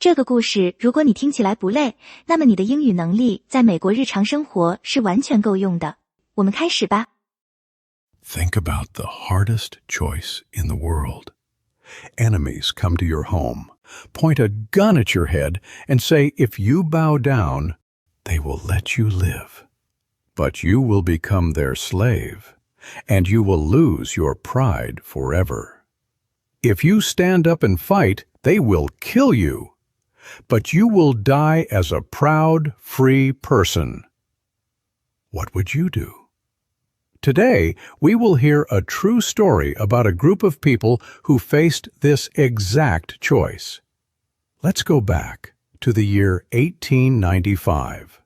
这个故事如果你听起来不累，那么你的英语能力在美国日常生活是完全够用的。我们开始吧。Think about the hardest choice in the world. Enemies come to your home, point a gun at your head, and say if you bow down, they will let you live. But you will become their slave, and you will lose your pride forever. If you stand up and fight, they will kill you. But you will die as a proud, free person. What would you do? Today, we will hear a true story about a group of people who faced this exact choice. Let's go back to the year 1895.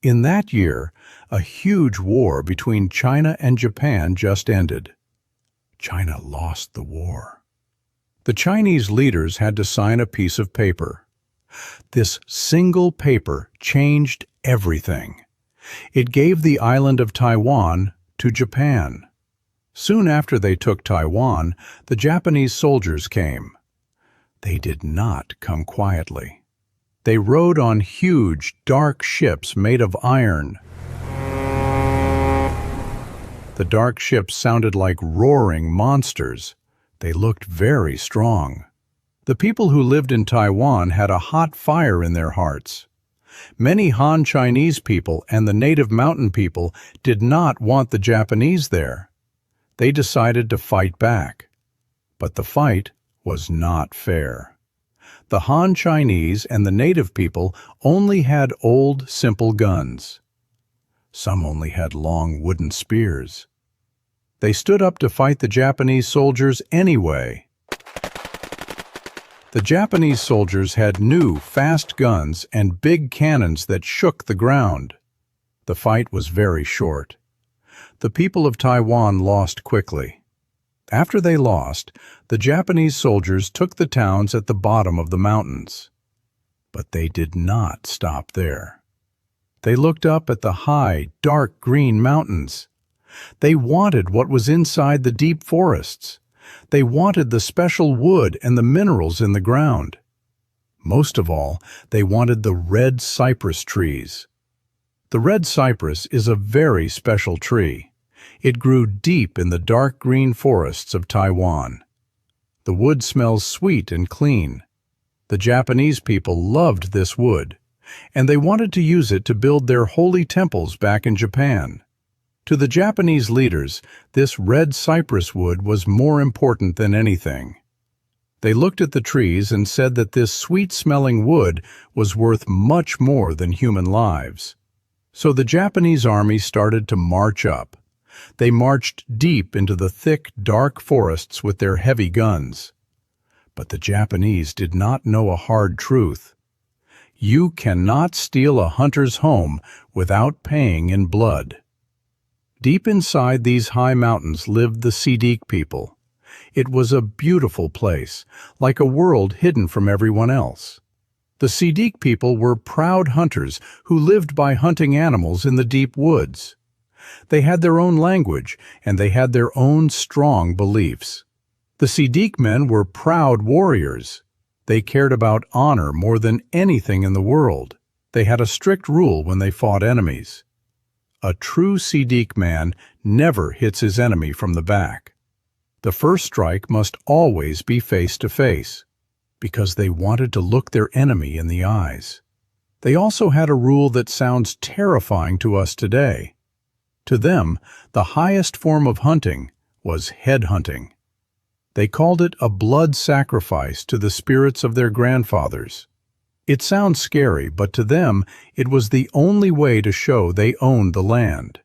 In that year, a huge war between China and Japan just ended. China lost the war. The Chinese leaders had to sign a piece of paper. This single paper changed everything. It gave the island of Taiwan to Japan. Soon after they took Taiwan, the Japanese soldiers came. They did not come quietly. They rode on huge, dark ships made of iron. The dark ships sounded like roaring monsters. They looked very strong. The people who lived in Taiwan had a hot fire in their hearts. Many Han Chinese people and the native mountain people did not want the Japanese there. They decided to fight back. But the fight was not fair. The Han Chinese and the native people only had old, simple guns. Some only had long wooden spears. They stood up to fight the Japanese soldiers anyway. The Japanese soldiers had new, fast guns and big cannons that shook the ground. The fight was very short. The people of Taiwan lost quickly. After they lost, the Japanese soldiers took the towns at the bottom of the mountains. But they did not stop there. They looked up at the high, dark green mountains. They wanted what was inside the deep forests. They wanted the special wood and the minerals in the ground. Most of all, they wanted the red cypress trees. The red cypress is a very special tree. It grew deep in the dark green forests of Taiwan. The wood smells sweet and clean. The Japanese people loved this wood, and they wanted to use it to build their holy temples back in Japan. To the Japanese leaders, this red cypress wood was more important than anything. They looked at the trees and said that this sweet-smelling wood was worth much more than human lives. So the Japanese army started to march up. They marched deep into the thick, dark forests with their heavy guns. But the Japanese did not know a hard truth. You cannot steal a hunter's home without paying in blood. Deep inside these high mountains lived the Seediq people. It was a beautiful place, like a world hidden from everyone else. The Seediq people were proud hunters who lived by hunting animals in the deep woods. They had their own language, and they had their own strong beliefs. The Seediq men were proud warriors. They cared about honor more than anything in the world. They had a strict rule when they fought enemies. A true Seediq man never hits his enemy from the back. The first strike must always be face to face, because they wanted to look their enemy in the eyes. They also had a rule that sounds terrifying to us today. To them, the highest form of hunting was head hunting. They called it a blood sacrifice to the spirits of their grandfathers. It sounds scary, but to them, it was the only way to show they owned the land.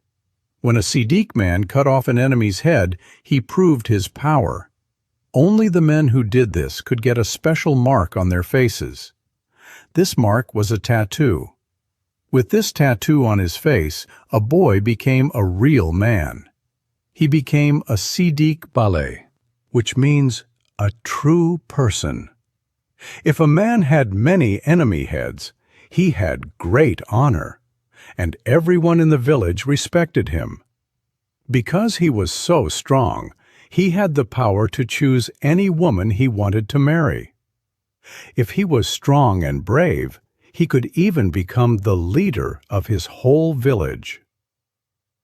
When a Seediq man cut off an enemy's head, he proved his power. Only the men who did this could get a special mark on their faces. This mark was a tattoo. With this tattoo on his face, a boy became a real man. He became a Seediq Bale, which means a true person. If a man had many enemy heads, he had great honor, and everyone in the village respected him. Because he was so strong, he had the power to choose any woman he wanted to marry. If he was strong and brave, he could even become the leader of his whole village.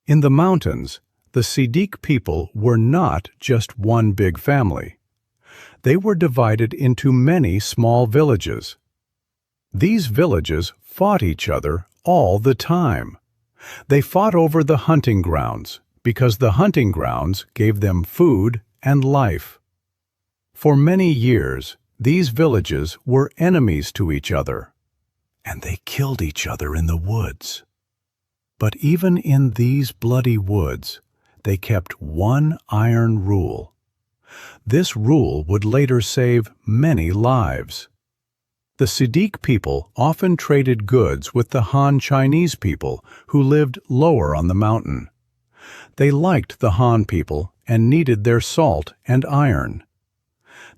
In the mountains, the Seediq people were not just one big family. They were divided into many small villages. These villages fought each other all the time. They fought over the hunting grounds because the hunting grounds gave them food and life. For many years, these villages were enemies to each other, and they killed each other in the woods. But even in these bloody woods, they kept one iron rule. This rule would later save many lives. The Seediq people often traded goods with the Han Chinese people who lived lower on the mountain. They liked the Han people and needed their salt and iron.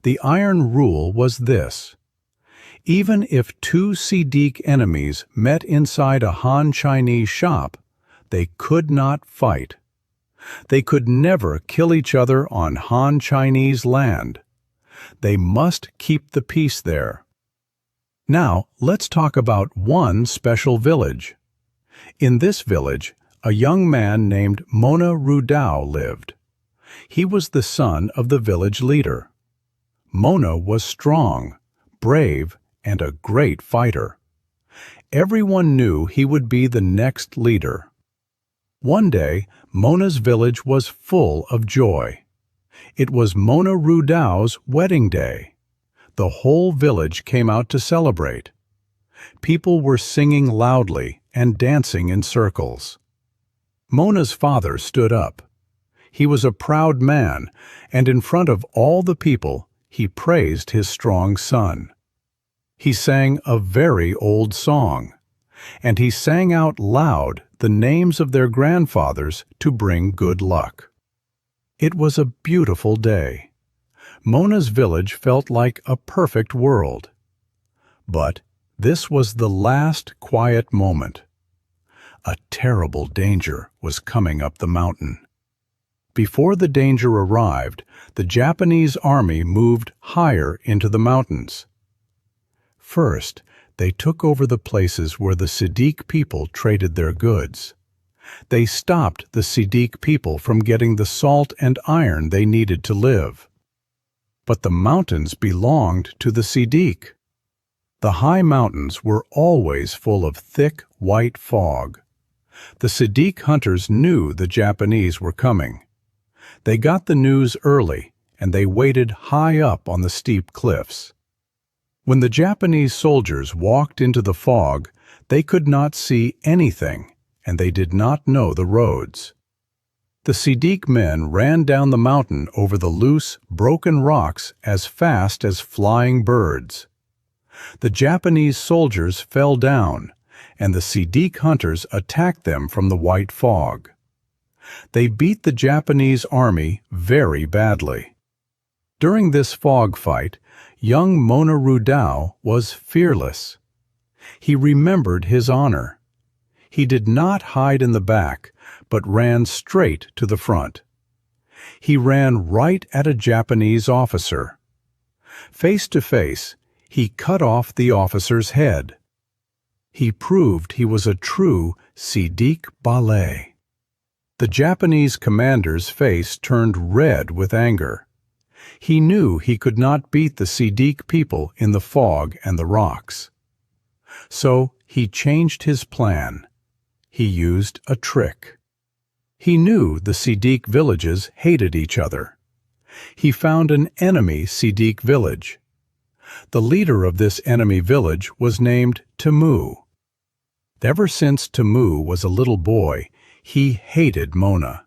The iron rule was this: even if two Seediq enemies met inside a Han Chinese shop, they could not fight. They could never kill each other on Han Chinese land. They must keep the peace there. Now, let's talk about one special village. In this village, a young man named Mona Rudao lived. He was the son of the village leader. Mona was strong, brave, and a great fighter. Everyone knew he would be the next leader. One day, Mona's village was full of joy. It was Mona Rudao's wedding day. The whole village came out to celebrate. People were singing loudly and dancing in circles. Mona's father stood up. He was a proud man, and in front of all the people, he praised his strong son. He sang a very old song, and he sang out loud the names of their grandfathers to bring good luck. It was a beautiful day. Mona's village felt like a perfect world. But this was the last quiet moment. A terrible danger was coming up the mountain. Before the danger arrived, the Japanese army moved higher into the mountains. First, they took over the places where the Seediq people traded their goods. They stopped the Seediq people from getting the salt and iron they needed to live. But the mountains belonged to the Seediq. The high mountains were always full of thick, white fog. The Seediq hunters knew the Japanese were coming. They got the news early, and they waited high up on the steep cliffs. When the Japanese soldiers walked into the fog, they could not see anything, and they did not know the roads. The Seediq men ran down the mountain over the loose, broken rocks as fast as flying birds. The Japanese soldiers fell down, and the Seediq hunters attacked them from the white fog. They beat the Japanese army very badly. During this fog fight, young Mona Rudao was fearless. He remembered his honor. He did not hide in the back, but ran straight to the front. He ran right at a Japanese officer. Face to face, he cut off the officer's head. He proved he was a true Seediq Bale. The Japanese commander's face turned red with anger. He knew he could not beat the Seediq people in the fog and the rocks. So he changed his plan. He used a trick. He knew the Seediq villages hated each other. He found an enemy Seediq village. The leader of this enemy village was named Tamu. Ever since Tamu was a little boy, he hated Mona.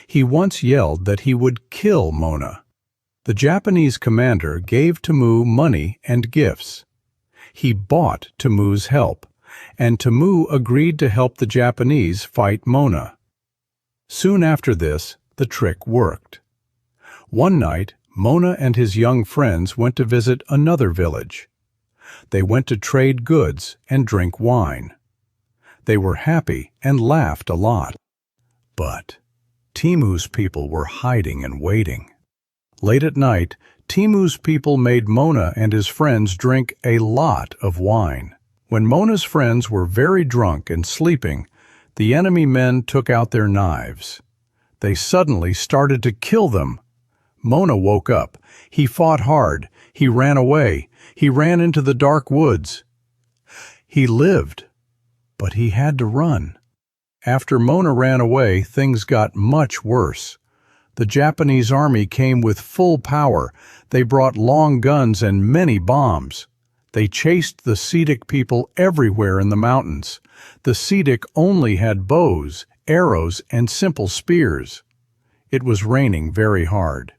He once yelled that he would kill Mona. The Japanese commander gave Tamu money and gifts. He bought Tamu's help, and Tamu agreed to help the Japanese fight Mona. Soon after this, the trick worked. One night, Mona and his young friends went to visit another village. They went to trade goods and drink wine. They were happy and laughed a lot. But Timu's people were hiding and waiting. Late at night, Timu's people made Mona and his friends drink a lot of wine. When Mona's friends were very drunk and sleeping, the enemy men took out their knives. They suddenly started to kill them. Mona woke up. He fought hard. He ran away. He ran into the dark woods. He lived, but he had to run. After Mona ran away, things got much worse. The Japanese army came with full power. They brought long guns and many bombs. They chased the Seediq people everywhere in the mountains. The Seediq only had bows, arrows, and simple spears. It was raining very hard.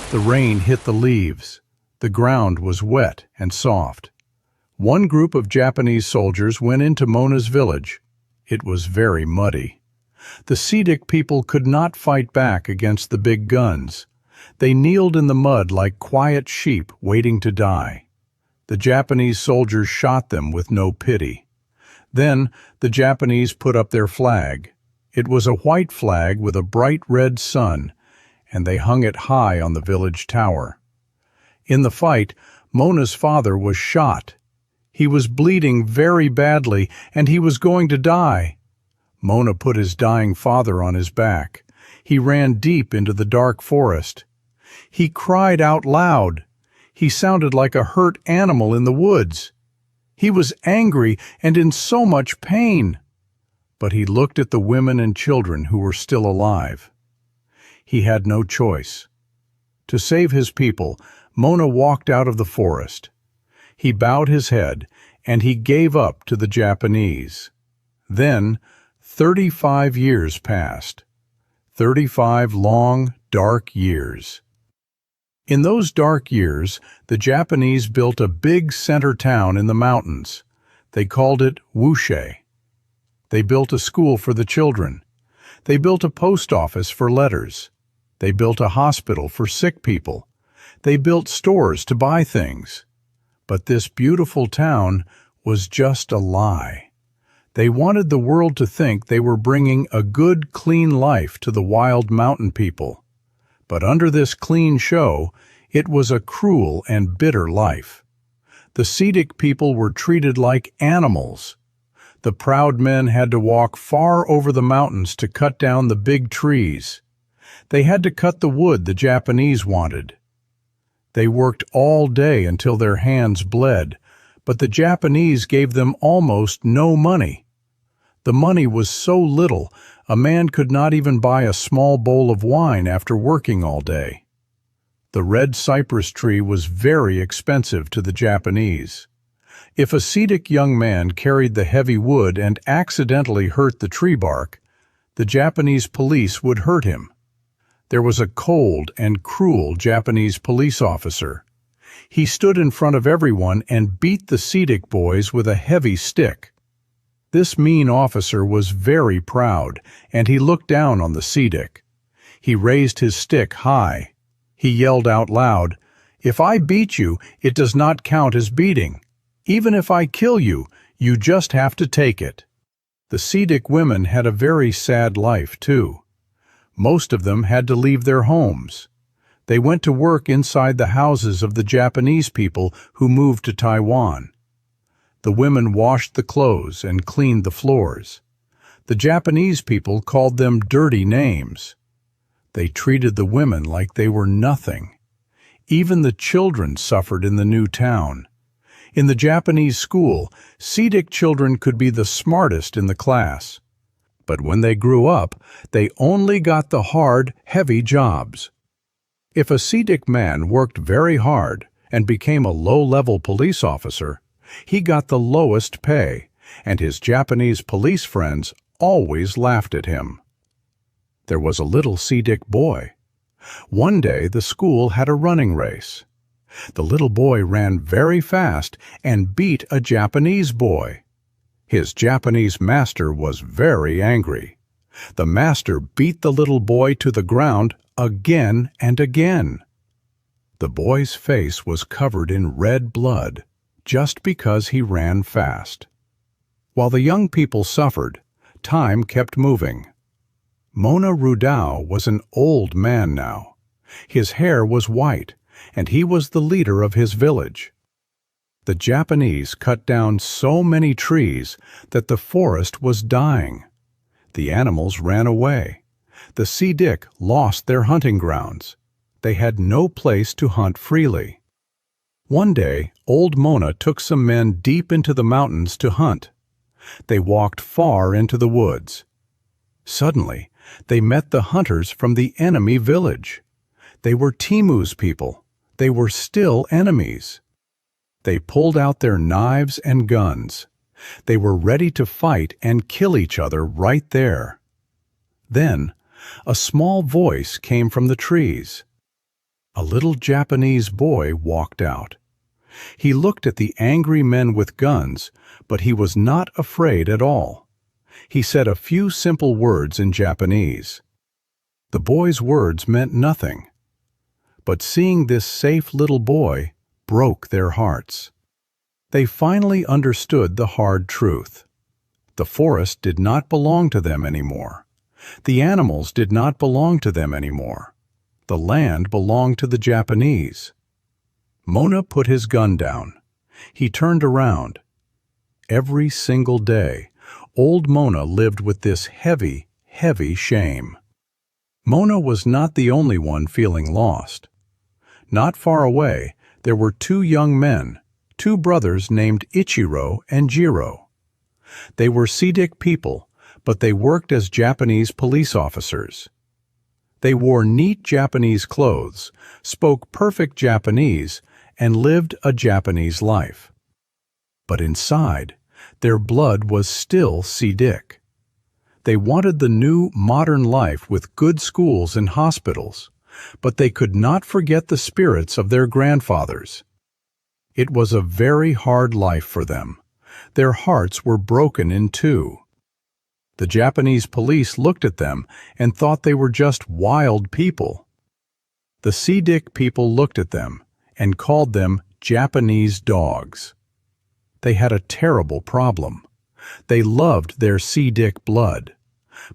The rain hit the leaves. The ground was wet and soft. One group of Japanese soldiers went into Mona's village. It was very muddy. The Seediq people could not fight back against the big guns. They kneeled in the mud like quiet sheep waiting to die. The Japanese soldiers shot them with no pity. Then the Japanese put up their flag. It was a white flag with a bright red sun, and they hung it high on the village tower. In the fight, Mona's father was shot. He was bleeding very badly, and he was going to die. Mona put his dying father on his back. He ran deep into the dark forest. He cried out loud. He sounded like a hurt animal in the woods. He was angry and in so much pain. But he looked at the women and children who were still alive. He had no choice. To save his people, Mona walked out of the forest. He bowed his head, and he gave up to the Japanese. Then 35 years passed. 35 long, dark years. In those dark years, the Japanese built a big center town in the mountains. They called it Wushe. They built a school for the children. They built a post office for letters. They built a hospital for sick people. They built stores to buy things. But this beautiful town was just a lie. They wanted the world to think they were bringing a good, clean life to the wild mountain people. But under this clean show, it was a cruel and bitter life. The Seediq people were treated like animals. The proud men had to walk far over the mountains to cut down the big trees. They had to cut the wood the Japanese wanted. They worked all day until their hands bled, but the Japanese gave them almost no money. The money was so little, a man could not even buy a small bowl of wine after working all day. The red cypress tree was very expensive to the Japanese. If a Seediq young man carried the heavy wood and accidentally hurt the tree bark, the Japanese police would hurt him. There was a cold and cruel Japanese police officer. He stood in front of everyone and beat the Seediq boys with a heavy stick. This mean officer was very proud, and he looked down on the Seediq. He raised his stick high. He yelled out loud, "If I beat you, it does not count as beating. Even if I kill you, you just have to take it." The Seediq women had a very sad life, too. Most of them had to leave their homes. They went to work inside the houses of the Japanese people who moved to Taiwan. The women washed the clothes and cleaned the floors. The Japanese people called them dirty names. They treated the women like they were nothing. Even the children suffered in the new town. In the Japanese school, Seediq children could be the smartest in the class. But when they grew up, they only got the hard, heavy jobs. If a Seediq man worked very hard and became a low-level police officer, he got the lowest pay, and his Japanese police friends always laughed at him. There was a little Seediq boy. One day the school had a running race. The little boy ran very fast and beat a Japanese boy. His Japanese master was very angry. The master beat the little boy to the ground again and again. The boy's face was covered in red blood just because he ran fast. While the young people suffered, time kept moving. Mona Rudao was an old man now. His hair was white, and he was the leader of his village. The Japanese cut down so many trees that the forest was dying. The animals ran away. The Seediq lost their hunting grounds. They had no place to hunt freely. One day, old Mona took some men deep into the mountains to hunt. They walked far into the woods. Suddenly, they met the hunters from the enemy village. They were Timu's people. They were still enemies. They pulled out their knives and guns. They were ready to fight and kill each other right there. Then, a small voice came from the trees. A little Japanese boy walked out. He looked at the angry men with guns, but he was not afraid at all. He said a few simple words in Japanese. The boy's words meant nothing. But seeing this safe little boy broke their hearts. They finally understood the hard truth. The forest did not belong to them anymore. The animals did not belong to them anymore. The land belonged to the Japanese. Mona put his gun down. He turned around. Every single day, old Mona lived with this heavy, heavy shame. Mona was not the only one feeling lost. Not far away, there were two young men, two brothers named Ichiro and Jiro. They were Seediq people, but they worked as Japanese police officers. They wore neat Japanese clothes, spoke perfect Japanese, and lived a Japanese life. But inside, their blood was still Seediq. They wanted the new, modern life with good schools and hospitals, but they could not forget the spirits of their grandfathers. It was a very hard life for them. Their hearts were broken in two. The Japanese police looked at them and thought they were just wild people. The Seediq people looked at them and called them Japanese dogs. They had a terrible problem. They loved their Seediq blood,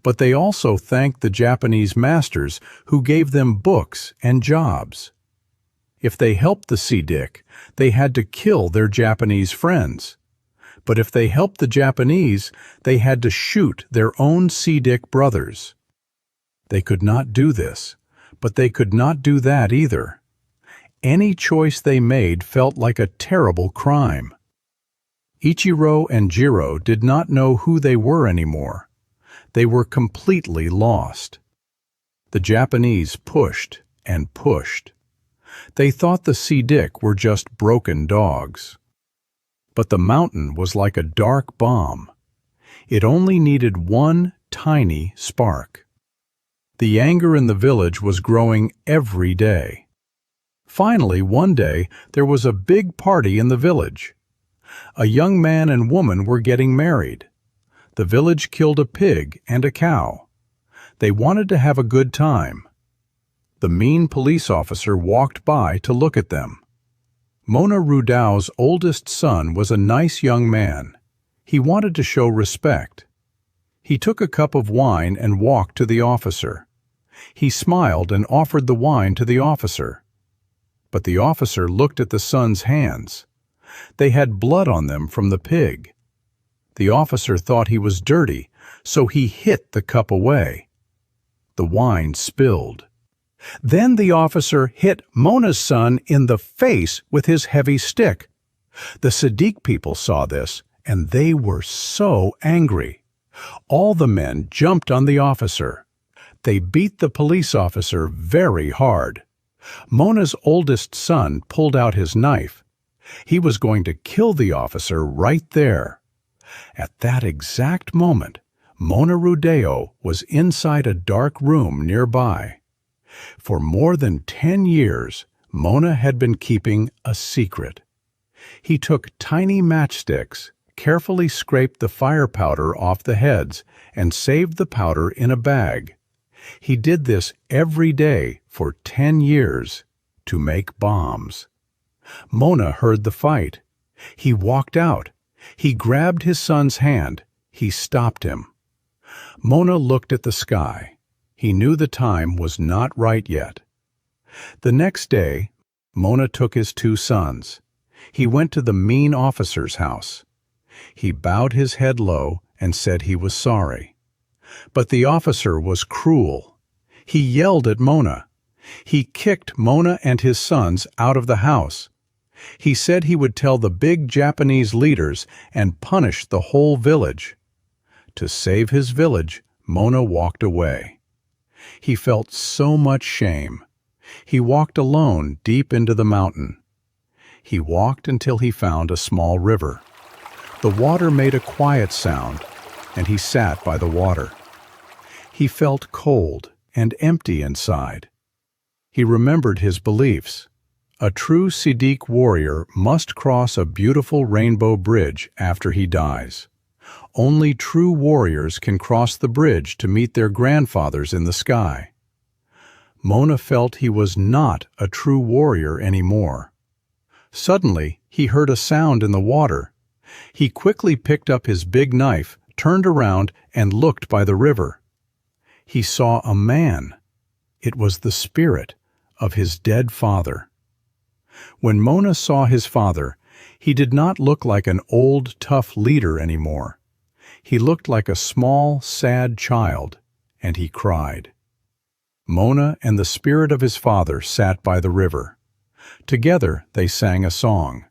but they also thanked the Japanese masters who gave them books and jobs. If they helped the Seediq, they had to kill their Japanese friends. But if they helped the Japanese, they had to shoot their own Seediq brothers. They could not do this, but they could not do that either. Any choice they made felt like a terrible crime. Ichiro and Jiro did not know who they were anymore. They were completely lost. The Japanese pushed and pushed. They thought the Seediq were just broken dogs. But the mountain was like a dark bomb. It only needed one tiny spark. The anger in the village was growing every day. Finally, one day, there was a big party in the village. A young man and woman were getting married. The village killed a pig and a cow. They wanted to have a good time. The mean police officer walked by to look at them. Mona Rudao's oldest son was a nice young man. He wanted to show respect. He took a cup of wine and walked to the officer. He smiled and offered the wine to the officer. But the officer looked at the son's hands. They had blood on them from the pig. The officer thought he was dirty, so he hit the cup away. The wine spilled. Then the officer hit Mona's son in the face with his heavy stick. The Seediq people saw this, and they were so angry. All the men jumped on the officer. They beat the police officer very hard. Mona's oldest son pulled out his knife. He was going to kill the officer right there. At that exact moment, Mona Rudao was inside a dark room nearby. For more than 10 years, Mona had been keeping a secret. He took tiny matchsticks, carefully scraped the fire powder off the heads, and saved the powder in a bag. He did this every day for 10 years to make bombs. Mona heard the fight. He walked out. He grabbed his son's hand. He stopped him. Mona looked at the sky. He knew the time was not right yet. The next day, Mona took his 2 sons. He went to the mean officer's house. He bowed his head low and said he was sorry. But the officer was cruel. He yelled at Mona. He kicked Mona and his sons out of the house. He said he would tell the big Japanese leaders and punish the whole village. To save his village, Mona walked away. He felt so much shame. He walked alone deep into the mountain. He walked until he found a small river. The water made a quiet sound, and he sat by the water. He felt cold and empty inside. He remembered his beliefs. A true Seediq warrior must cross a beautiful rainbow bridge after he dies. Only true warriors can cross the bridge to meet their grandfathers in the sky. Mona felt he was not a true warrior anymore. Suddenly, he heard a sound in the water. He quickly picked up his big knife, turned around, and looked by the river. He saw a man. It was the spirit of his dead father. When Mona saw his father, he did not look like an old, tough leader anymore. He looked like a small, sad child, and he cried. Mona and the spirit of his father sat by the river. Together they sang a song.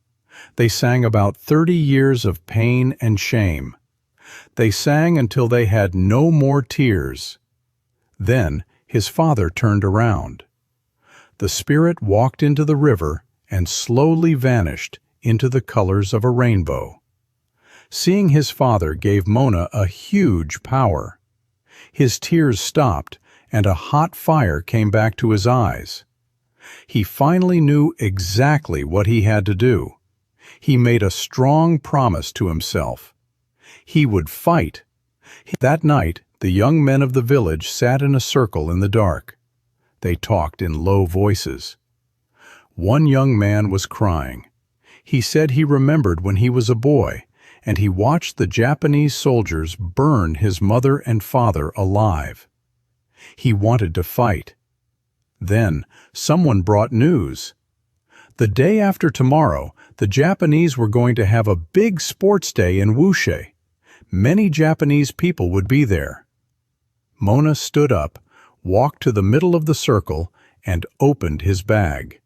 They sang about 30 years of pain and shame. They sang until they had no more tears. Then his father turned around. The spirit walked into the river and slowly vanished into the colors of a rainbow. Seeing his father gave Mona a huge power. His tears stopped, and a hot fire came back to his eyes. He finally knew exactly what he had to do. He made a strong promise to himself. He would fight. That night, the young men of the village sat in a circle in the dark. They talked in low voices. One young man was crying. He said he remembered when he was a boy, and he watched the Japanese soldiers burn his mother and father alive. He wanted to fight. Then someone brought news. The day after tomorrow, the Japanese were going to have a big sports day in Wuxi. Many Japanese people would be there. Mona stood up, walked to the middle of the circle, and opened his bag.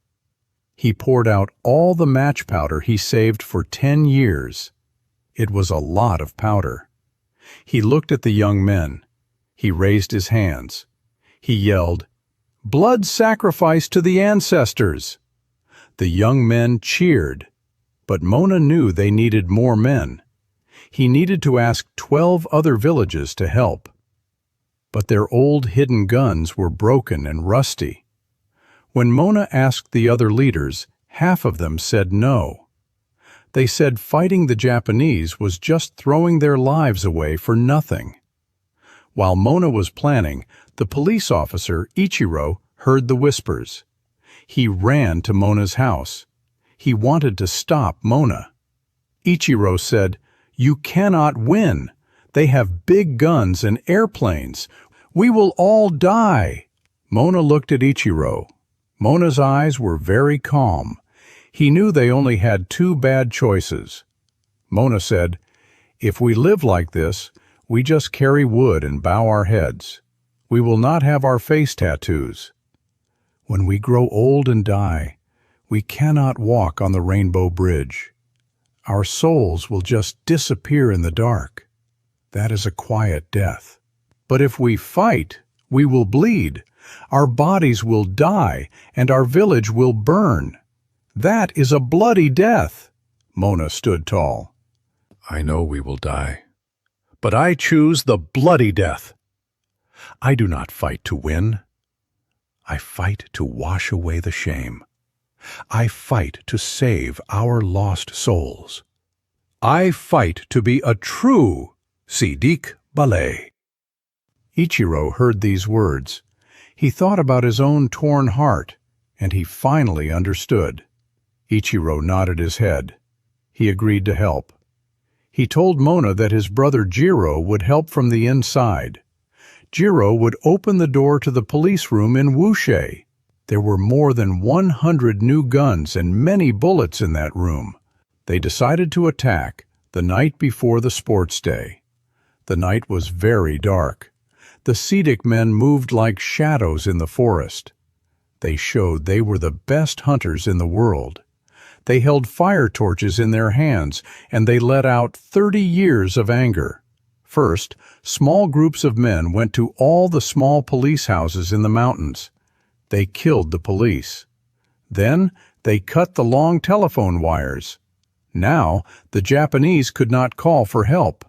He poured out all the match powder he saved for 10 years. It was a lot of powder. He looked at the young men. He raised his hands. He yelled, "Blood sacrifice to the ancestors!" The young men cheered, but Mona knew they needed more men. He needed to ask 12 other villages to help. But their old hidden guns were broken and rusty. When Mona asked the other leaders, half of them said no. They said fighting the Japanese was just throwing their lives away for nothing. While Mona was planning, the police officer, Ichiro, heard the whispers. He ran to Mona's house. He wanted to stop Mona. Ichiro said, "You cannot win. They have big guns and airplanes. We will all die." Mona looked at Ichiro. Mona's eyes were very calm. He knew they only had 2 bad choices. Mona said, "If we live like this, we just carry wood and bow our heads. We will not have our face tattoos. When we grow old and die, we cannot walk on the rainbow bridge. Our souls will just disappear in the dark. That is a quiet death. But if we fight, we will bleed. Our bodies will die, and our village will burn. That is a bloody death." Mona stood tall. "I know we will die, but I choose the bloody death. I do not fight to win. I fight to wash away the shame. I fight to save our lost souls. I fight to be a true Seediq Bale." Ichiro heard these words. He thought about his own torn heart, and he finally understood. Ichiro nodded his head. He agreed to help. He told Mona that his brother Jiro would help from the inside. Jiro would open the door to the police room in Wuxi. There were more than 100 new guns and many bullets in that room. They decided to attack the night before the sports day. The night was very dark. The Seediq men moved like shadows in the forest. They showed they were the best hunters in the world. They held fire torches in their hands, and they let out 30 years of anger. First, small groups of men went to all the small police houses in the mountains. They killed the police. Then, they cut the long telephone wires. Now, the Japanese could not call for help.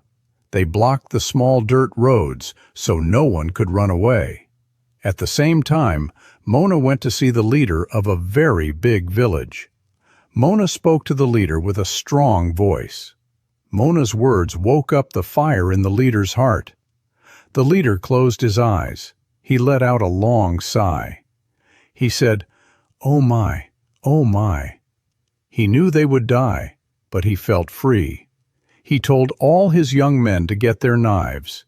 They blocked the small dirt roads so no one could run away. At the same time, Mona went to see the leader of a very big village. Mona spoke to the leader with a strong voice. Mona's words woke up the fire in the leader's heart. The leader closed his eyes. He let out a long sigh. He said, "Oh my, oh my." He knew they would die, but he felt free. He told all his young men to get their knives.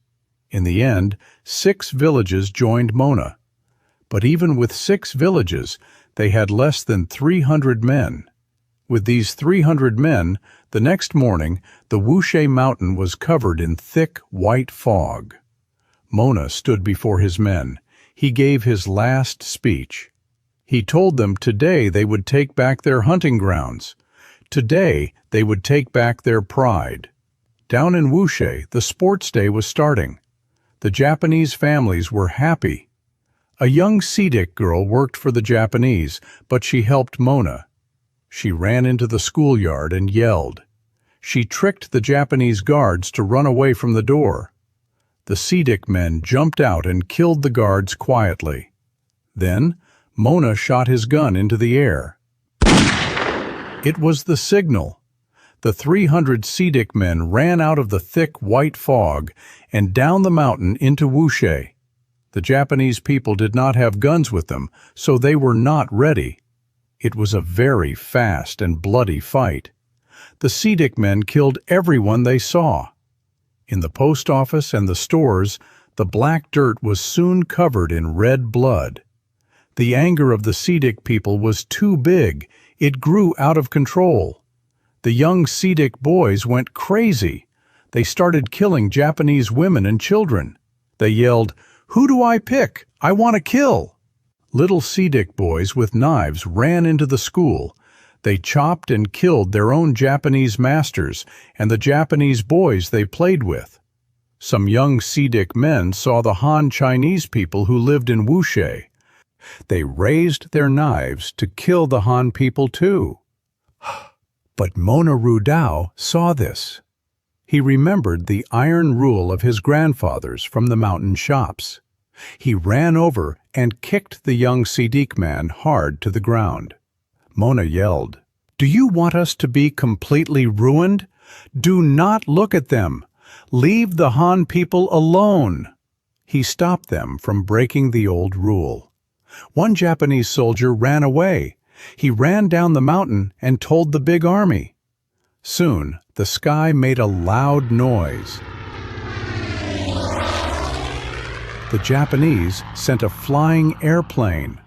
In the end, 6 villages joined Mona. But even with 6 villages, they had less than 300 men. With these 300 men, the next morning, the Wushe mountain was covered in thick white fog. Mona stood before his men. He gave his last speech. He told them today they would take back their hunting grounds. Today, they would take back their pride. Down in Wushe, the sports day was starting. The Japanese families were happy. A young Seediq girl worked for the Japanese, but she helped Mona. She ran into the schoolyard and yelled. She tricked the Japanese guards to run away from the door. The Seediq men jumped out and killed the guards quietly. Then, Mona shot his gun into the air. It was the signal. The 300 Seediq men ran out of the thick white fog and down the mountain into Wushe. The Japanese people did not have guns with them, so they were not ready. It was a very fast and bloody fight. The Seediq men killed everyone they saw. In the post office and the stores, the black dirt was soon covered in red blood. The anger of the Seediq people was too big. It grew out of control. The young Seediq boys went crazy. They started killing Japanese women and children. They yelled, "Who do I pick? I want to kill!" Little Seediq boys with knives ran into the school. They chopped and killed their own Japanese masters and the Japanese boys they played with. Some young Seediq men saw the Han Chinese people who lived in Wushe. They raised their knives to kill the Han people too. But Mona Rudao saw this. He remembered the iron rule of his grandfathers from the mountain shops. He ran over and kicked the young Seediq man hard to the ground. Mona yelled, "Do you want us to be completely ruined? Do not look at them. Leave the Han people alone." He stopped them from breaking the old rule. One Japanese soldier ran away. He ran down the mountain and told the big army. Soon, the sky made a loud noise. The Japanese sent a flying airplane.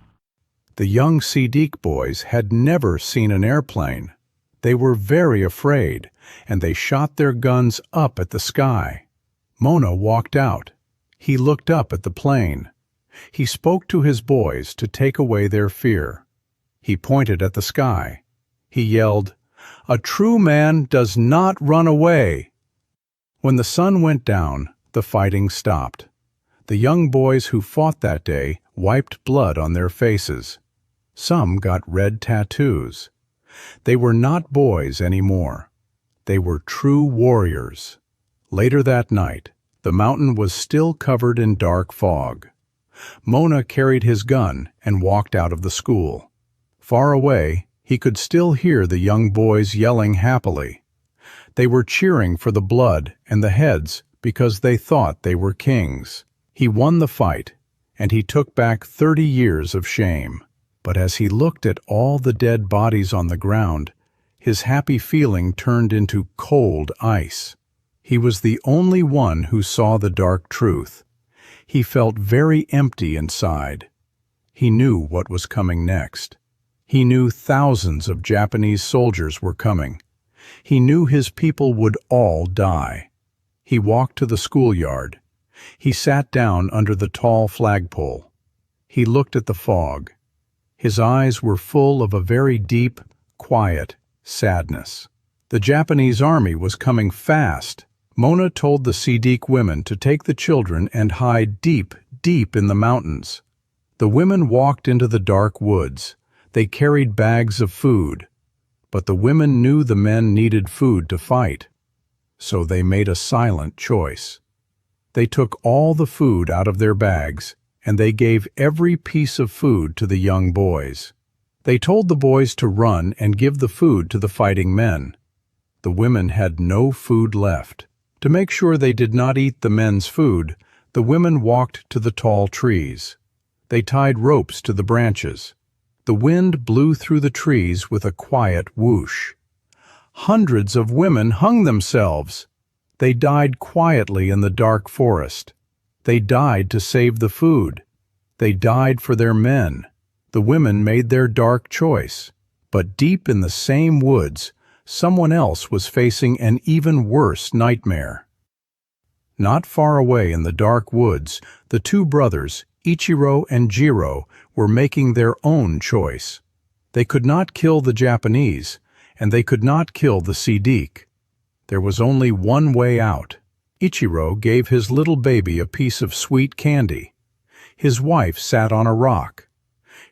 The young Seediq boys had never seen an airplane. They were very afraid, and they shot their guns up at the sky. Mona walked out. He looked up at the plane. He spoke to his boys to take away their fear. He pointed at the sky. He yelled, "A true man does not run away." When the sun went down, the fighting stopped. The young boys who fought that day wiped blood on their faces. Some got red tattoos. They were not boys anymore. They were true warriors. Later that night, the mountain was still covered in dark fog. Mona carried his gun and walked out of the school. Far away, he could still hear the young boys yelling happily. They were cheering for the blood and the heads because they thought they were kings. He won the fight, and he took back 30 years of shame. But as he looked at all the dead bodies on the ground, his happy feeling turned into cold ice. He was the only one who saw the dark truth. He felt very empty inside. He knew what was coming next. He knew thousands of Japanese soldiers were coming. He knew his people would all die. He walked to the schoolyard. He sat down under the tall flagpole. He looked at the fog. His eyes were full of a very deep, quiet sadness. The Japanese army was coming fast. Mona told the Seediq women to take the children and hide deep, deep in the mountains. The women walked into the dark woods. They carried bags of food. But the women knew the men needed food to fight. So they made a silent choice. They took all the food out of their bags, and they gave every piece of food to the young boys. They told the boys to run and give the food to the fighting men. The women had no food left. To make sure they did not eat the men's food, the women walked to the tall trees. They tied ropes to the branches. The wind blew through the trees with a quiet whoosh. Hundreds of women hung themselves. They died quietly in the dark forest. They died to save the food. They died for their men. The women made their dark choice. But deep in the same woods, someone else was facing an even worse nightmare. Not far away in the dark woods, the two brothers, Ichiro and Jiro, were making their own choice. They could not kill the Japanese, and they could not kill the Seediq. There was only one way out. Ichiro gave his little baby a piece of sweet candy. His wife sat on a rock.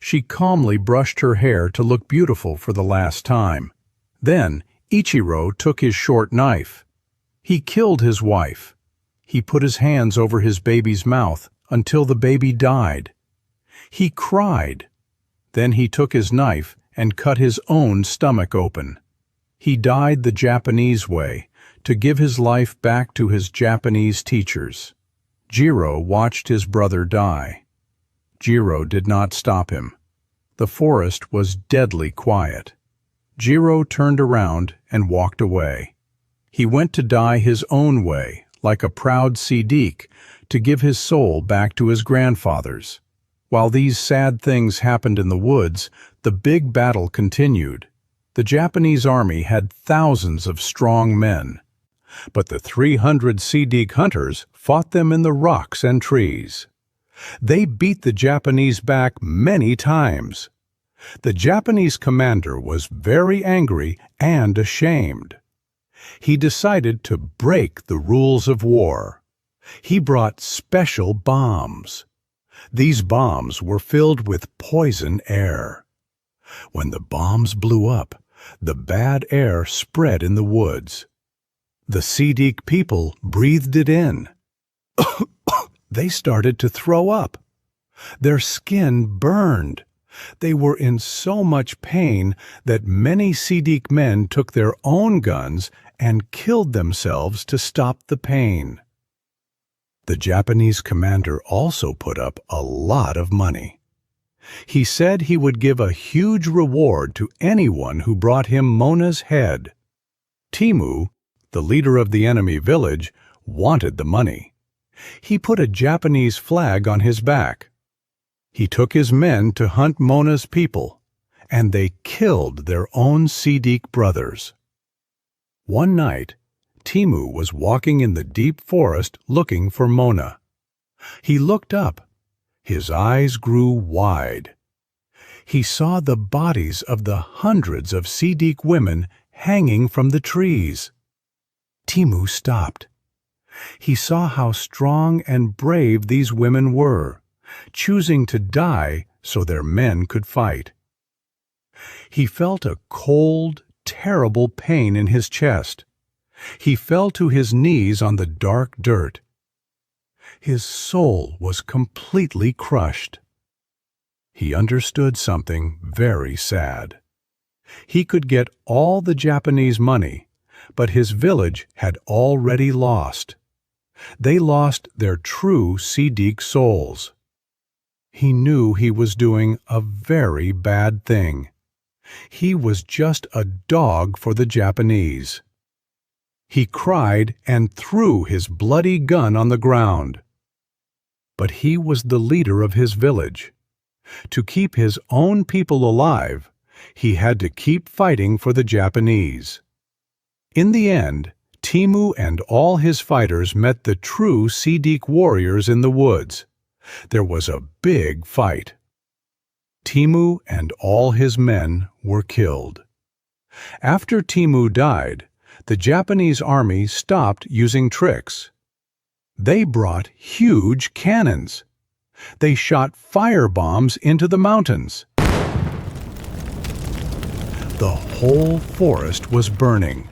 She calmly brushed her hair to look beautiful for the last time. Then Ichiro took his short knife. He killed his wife. He put his hands over his baby's mouth until the baby died. He cried. Then he took his knife and cut his own stomach open. He died the Japanese way, to give his life back to his Japanese teachers. Jiro watched his brother die. Jiro did not stop him. The forest was deadly quiet. Jiro turned around and walked away. He went to die his own way, like a proud Seediq, to give his soul back to his grandfathers. While these sad things happened in the woods, the big battle continued. The Japanese army had thousands of strong men, but the 300 Seediq hunters fought them in the rocks and trees. They beat the Japanese back many times. The Japanese commander was very angry and ashamed. He decided to break the rules of war. He brought special bombs. These bombs were filled with poison air. When the bombs blew up, the bad air spread in the woods. The Seediq people breathed it in. They started to throw up. Their skin burned. They were in so much pain that many Seediq men took their own guns and killed themselves to stop the pain. The Japanese commander also put up a lot of money. He said he would give a huge reward to anyone who brought him Mona's head. Timu, the leader of the enemy village, wanted the money. He put a Japanese flag on his back. He took his men to hunt Mona's people, and they killed their own Seediq brothers. One night, Timu was walking in the deep forest looking for Mona. He looked up. His eyes grew wide. He saw the bodies of the hundreds of Seediq women hanging from the trees. Timu stopped. He saw how strong and brave these women were, choosing to die so their men could fight. He felt a cold, terrible pain in his chest. He fell to his knees on the dark dirt. His soul was completely crushed. He understood something very sad. He could get all the Japanese money, but his village had already lost. They lost their true Seediq souls. He knew he was doing a very bad thing. He was just a dog for the Japanese. He cried and threw his bloody gun on the ground. But he was the leader of his village. To keep his own people alive, he had to keep fighting for the Japanese. In the end, Timu and all his fighters met the true Seediq warriors in the woods. There was a big fight. Timu and all his men were killed. After Timu died, the Japanese army stopped using tricks. They brought huge cannons. They shot fire bombs into the mountains. The whole forest was burning.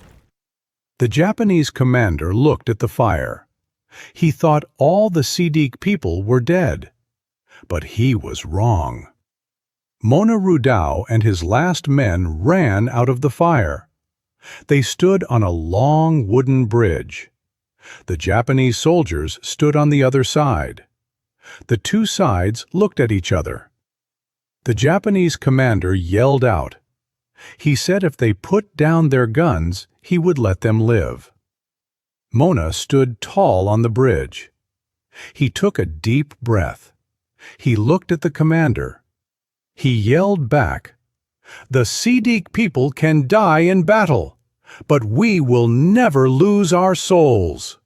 The Japanese commander looked at the fire. He thought all the Seediq people were dead. But he was wrong. Mona Rudao and his last men ran out of the fire. They stood on a long wooden bridge. The Japanese soldiers stood on the other side. The two sides looked at each other. The Japanese commander yelled out. He said if they put down their guns, he would let them live. Mona stood tall on the bridge. He took a deep breath. He looked at the commander. He yelled back, "The Seediq people can die in battle, but we will never lose our souls."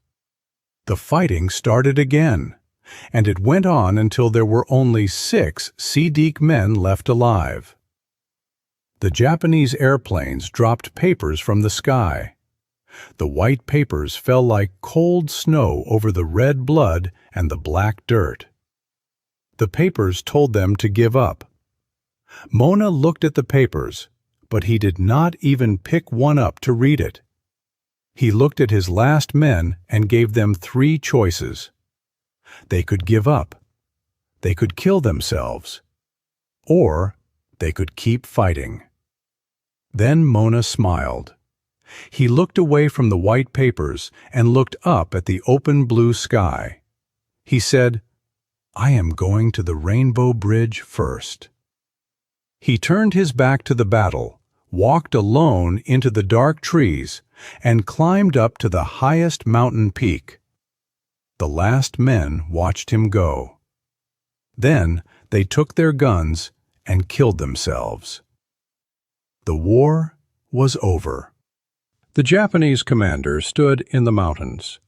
The fighting started again, and it went on until there were only 6 Seediq men left alive. The Japanese airplanes dropped papers from the sky. The white papers fell like cold snow over the red blood and the black dirt. The papers told them to give up. Mona looked at the papers, but he did not even pick one up to read it. He looked at his last men and gave them 3 choices. They could give up, they could kill themselves, or they could keep fighting. Then Mona smiled. He looked away from the white papers and looked up at the open blue sky. He said, "I am going to the Rainbow Bridge first." He turned his back to the battle, walked alone into the dark trees, and climbed up to the highest mountain peak. The last men watched him go. Then they took their guns and killed themselves. The war was over. The Japanese commander stood in the mountains.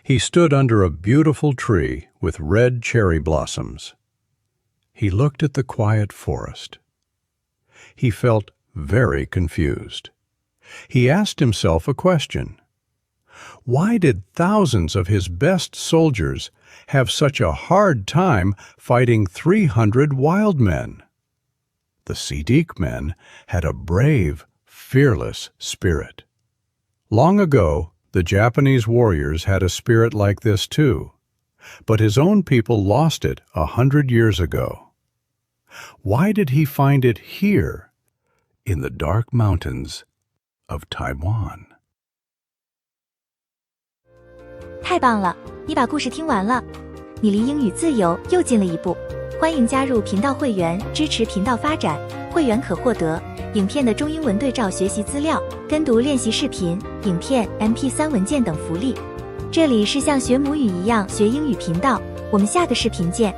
He stood under a beautiful tree with red cherry blossoms. He looked at the quiet forest. He felt very confused. He asked himself a question. Why did thousands of his best soldiers have such a hard time fighting 300 wild men? The Seediq men had a brave, fearless spirit. Long ago, the Japanese warriors had a spirit like this too, but his own people lost it 100 years ago. Why did he find it here, in the dark mountains of Taiwan? 太棒了，你把故事听完了，你离英语自由又近了一步。欢迎加入频道会员，支持频道发展。会员可获得影片的中英文对照学习资料、跟读练习视频、影片、MP3 文件等福利。这里是像学母语一样学英语频道，我们下个视频见。